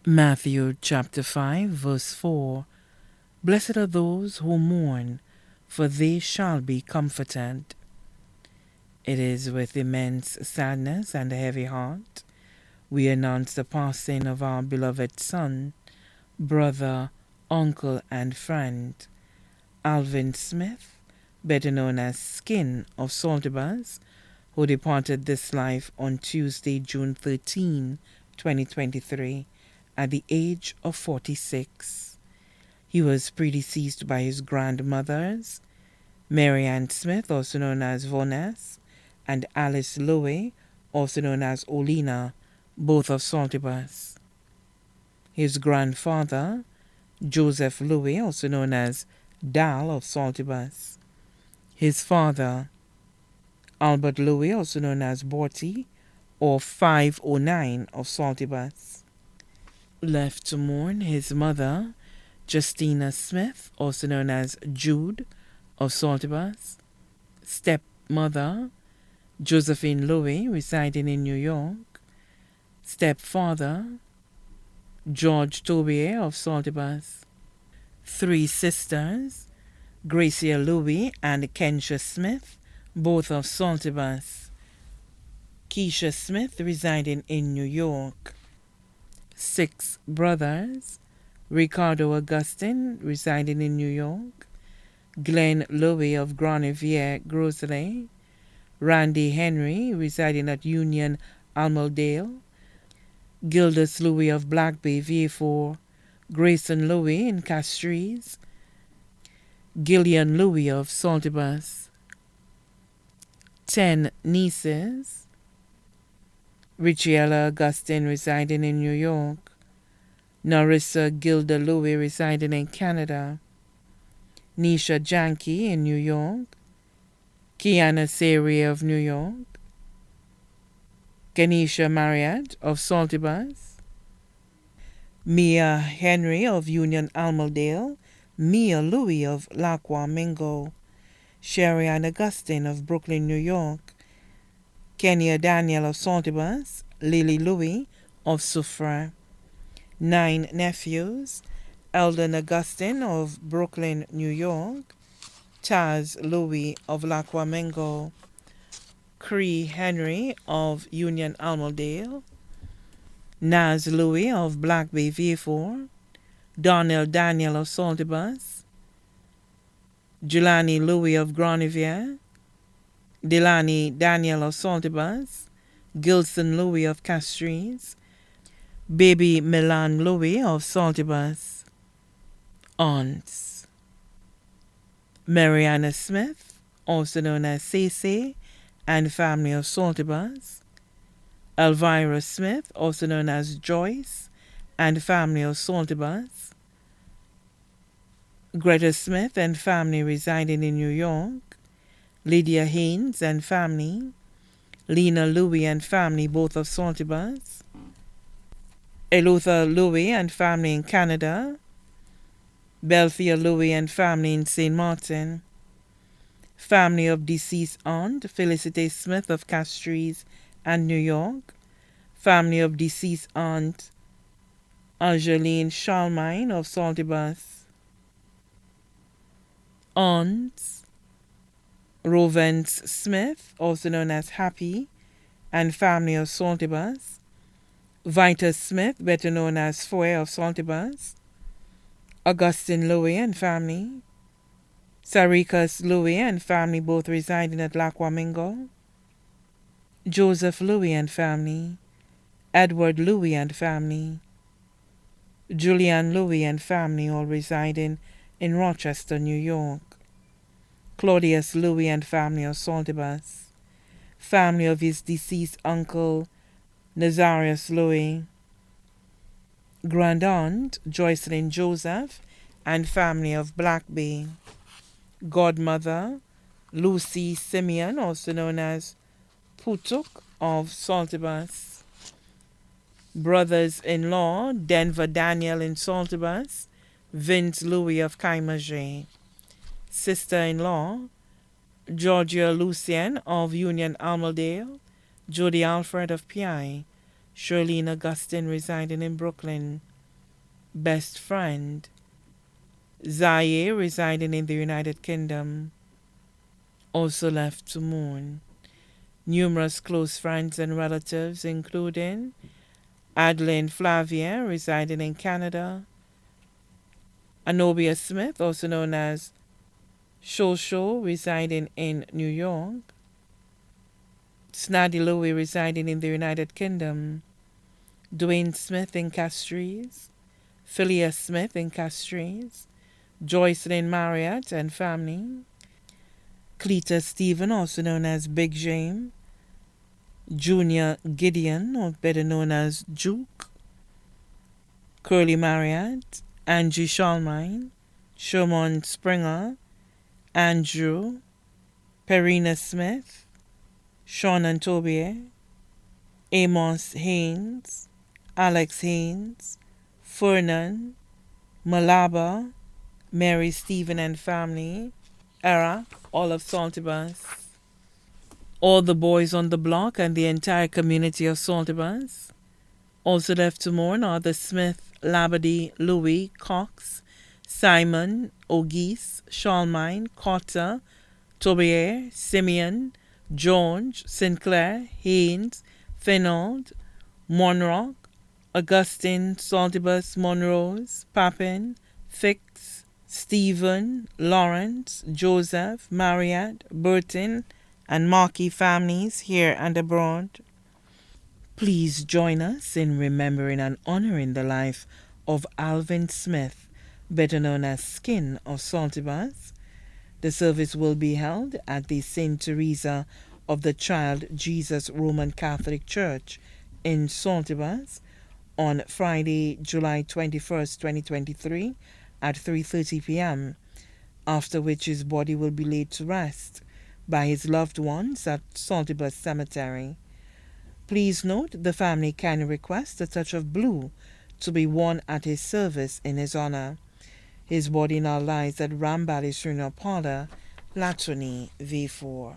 Matthew chapter 5, verse 4. Blessed are those who mourn, for they shall be comforted. It is with immense sadness and a heavy heart we announce the passing of our beloved son, brother, uncle, and friend, Alvin Smith, better known as Skin of Saltibus, who departed this life on Tuesday, June 13, 2023, at the age of 46. He was predeceased by his grandmothers, Mary Ann Smith, also known as Voness, and Alice Lowe, also known as Olina, both of Saltibus. His grandfather, Joseph Lowe, also known as Dal of Saltibus. His father, Albert Lowe, also known as Borty, or 509 of Saltibus. Left to mourn his mother, Justina Smith, also known as Jude of Saltibus. Stepmother, Josephine Lowe, residing in New York. Stepfather, George Tobier of Saltibus. 3 sisters, Gracia Lowe and Kensha Smith, both of Saltibus. Keisha Smith, residing in New York. 6 brothers, Ricardo Augustine, residing in New York. Glenn Lowe of Granivier, Grosley. Randy Henry, residing at Union, Almondale. Gildas Lowe of Black Bay, VA4. Grayson Lowe in Castries. Gillian Lowe of Saltibus. 10 nieces, Richiella Augustine, residing in New York. Narissa Gilda Lowe, residing in Canada. Nisha Janke in New York. Kiana Sari of New York. Kenisha Marriott of Saltibus. Mia Henry of Union Almondale. Mia Louie of Lacqua Mingo. Sherry Ann Augustine of Brooklyn, New York. Kenya Daniel of Saltibus. Lily Louie of Soufrière. 9 nephews, Eldon Augustine of Brooklyn, New York. Taz Louie of Lacqua Mingo. Cree Henry of Union Almondale. Naz Louie of Black Bay, VA4. Donnell Daniel of Saltibus. Jelani Louie of Granivier. Delani Daniel of Saltibus. Gilson Louie of Castries. Baby Milan Louie of Saltibus. Aunts: Mariana Smith, also known as Cece, and family of Saltibus. Elvira Smith, also known as Joyce, and family of Saltibus. Greta Smith and family residing in New York. Lydia Haynes and family. Lena Louie and family, both of Saltibus. Elutha Louie and family in Canada. Belthea Louie and family in St. Martin. Family of deceased aunt Felicity Smith of Castries and New York. Family of deceased aunt Angeline Schalmine of Saltibus. Aunts: Rovence Smith, also known as Happy, and family of Saltibus. Vita Smith, better known as Foy of Saltibus. Augustine Louie and family. Sarikas Louie and family, both residing at Lacqua Mingo. Joseph Louie and family. Edward Louie and family. Julian Louie and family, all residing in Rochester, New York. Claudius Louie and family of Saltibus. Family of his deceased uncle Nazarius Louie. Grand aunt Joycelyn Joseph and family of Black Bay. Godmother Lucy Simeon, also known as Putuk of Saltibus. Brothers-in-law Denver Daniel in Saltibus. Vince Louie of Kaimajé. Sister-in-law Georgia Lucien of Union Almondale. Jody Alfred of PI. Shirlene Augustine, residing in Brooklyn. best friend. Zaire, residing in the United Kingdom, also left to mourn. Numerous close friends and relatives, including Adeline Flavia, residing in Canada, Anobia Smith, also known as Shosho, residing in New York, Snaddy Louie, residing in the United Kingdom, Dwayne Smith in Castries, Philia Smith in Castries, Joycelyn Marriott and family, Cleta Stephen, also known as Big James, Junior Gideon, or better known as Juke, Curly Marriott, Angie Shalmine, Sherman Springer, Andrew, Perina Smith, Sean and Tobier, Amos Haynes, Alex Haynes, Fernan, Malaba, Mary Stephen and family, Era, all of Saltibus, all the boys on the block and the entire community of Saltibus. Also left to mourn are the Smith, Labadie, Louis, Cox, Simon, Ogis, Shalmine, Cotter, Tobier, Simeon, George, Sinclair, Haynes, Finold, Monrock, Augustine, Saltibus, Monrose, Papin, Fix, Stephen, Lawrence, Joseph, Marriott, Burton, and Markey families here and abroad. Please join us in remembering and honoring the life of Alvin Smith, better known as Skin of Saltibus. The service will be held at the St. Teresa of the Child Jesus Roman Catholic Church in Saltibus on Friday, July 21st, 2023 at 3:30 p.m., after which his body will be laid to rest by his loved ones at Saltibus Cemetery. Please note the family kindly requests a touch of blue to be worn at his service in his honor. His body now lies at Rambali Srinaw Parlor, Latony, V4.